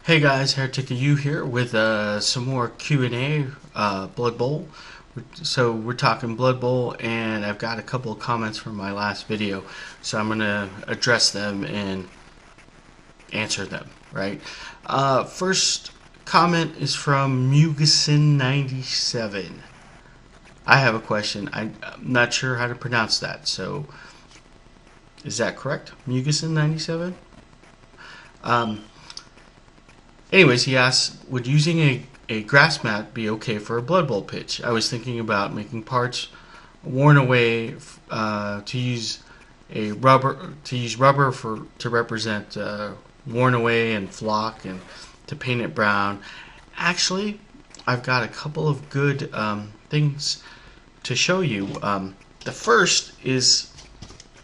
Hey guys, Heretic U here with some more Q&A, Blood Bowl. So we're talking Blood Bowl, and I've got a couple of comments from my last video, so I'm gonna address them and answer them. Right. First comment is from Mugeson97. I have a question. I'm not sure how to pronounce that. So is that correct, Mugeson97? Um, Anyways, he asks, would using a grass mat be okay for a Blood Bowl pitch? I was thinking about making parts worn away to use rubber to represent worn away and flock, and to paint it brown. Actually, I've got a couple of good things to show you. The first is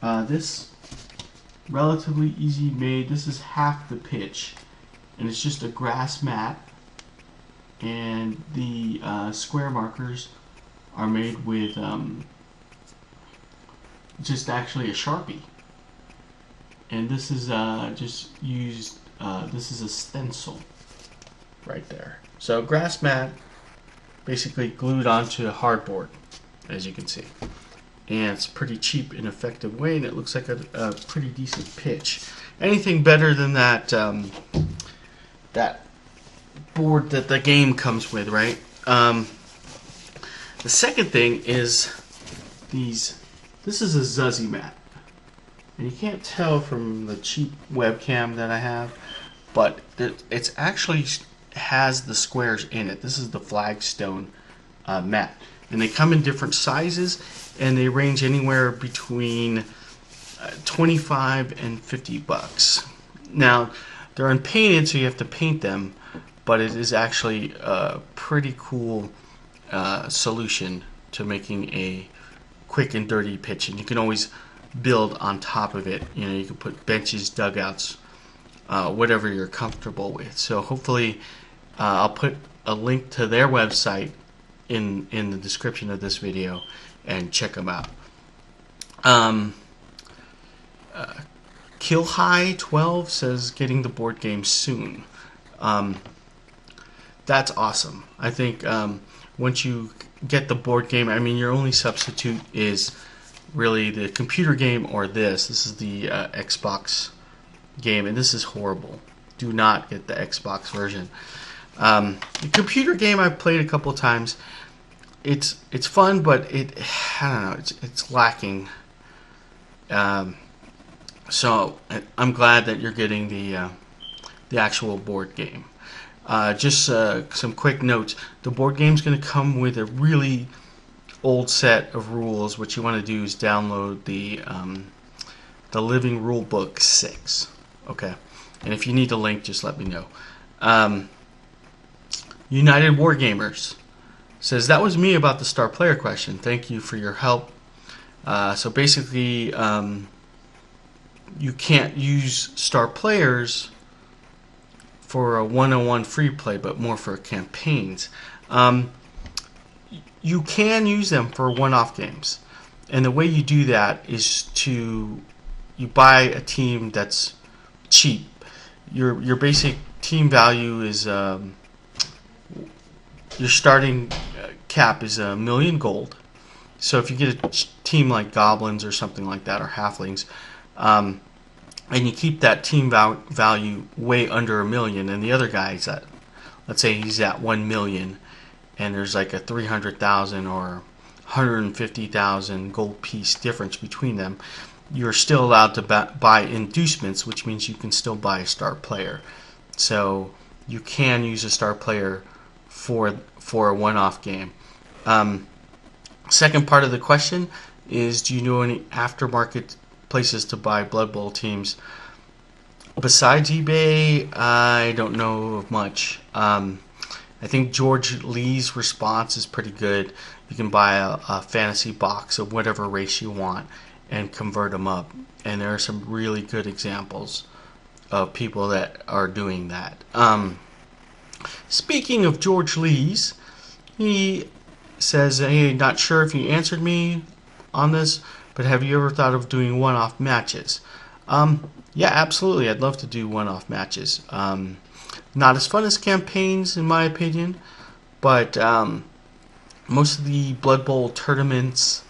this relatively easy made. This is half the pitch, and it's just a grass mat, and the square markers are made with just actually a Sharpie, and this is just used this is a stencil right there. So grass mat basically glued onto hardboard, as you can see, and it's a pretty cheap and effective way, and it looks like a pretty decent pitch. Anything better than that that board that the game comes with, right? The second thing is these. This is a Zuzzy mat, and you can't tell from the cheap webcam that I have, but it's actually has the squares in it. This is the flagstone mat, and they come in different sizes, and they range anywhere between 25 and $50. Now, they're unpainted, so you have to paint them, but it is actually a pretty cool solution to making a quick and dirty pitch, and you can always build on top of it. You know, you can put benches, dugouts, whatever you're comfortable with. So hopefully, I'll put a link to their website in the description of this video, and check them out. Killhigh12 says getting the board game soon. That's awesome. I think once you get the board game, I mean, your only substitute is really the computer game or this. This is the Xbox game, and this is horrible. Do not get the Xbox version. The computer game I've played a couple times. It's fun, but I don't know. It's lacking. So I'm glad that you're getting the actual board game. Just some quick notes. The board game's going to come with a really old set of rules. What you want to do is download the Living Rule Book 6. Okay, and if you need the link, just let me know. United Wargamers says, that was me about the star player question. Thank you for your help. So basically, you can't use star players for a one-on-one free play, but more for campaigns. You can use them for one-off games, and the way you do that is you buy a team that's cheap. Your basic team value is your starting cap is 1 million gold. So if you get a team like goblins or something like that, or halflings, and you keep that team value way under 1 million, and the other guy's at, let's say he's at 1 million, and there's like a 300,000 or 150,000 gold piece difference between them, you're still allowed to buy inducements, which means you can still buy a star player. So you can use a star player for a one-off game. Second part of the question is, do you know any aftermarket places to buy Blood Bowl teams? Besides eBay, I don't know of much. I think George Lee's response is pretty good. You can buy a fantasy box of whatever race you want and convert them up. And there are some really good examples of people that are doing that. Speaking of George Lee's, he says, hey, not sure if you answered me on this, but have you ever thought of doing one-off matches? Yeah, absolutely. I'd love to do one-off matches. Not as fun as campaigns, in my opinion, but most of the Blood Bowl tournaments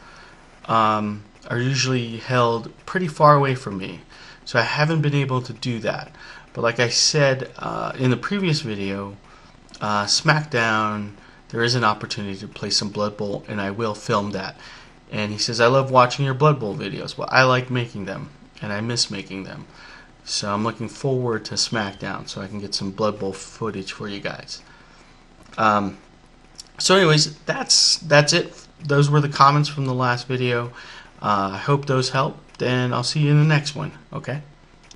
are usually held pretty far away from me, so I haven't been able to do that. But like I said in the previous video, SmackDown, there is an opportunity to play some Blood Bowl, and I will film that. And he says, I love watching your Blood Bowl videos. Well, I like making them, and I miss making them. So I'm looking forward to SmackDown so I can get some Blood Bowl footage for you guys. So anyways, that's it. Those were the comments from the last video. I hope those helped, and I'll see you in the next one. Okay?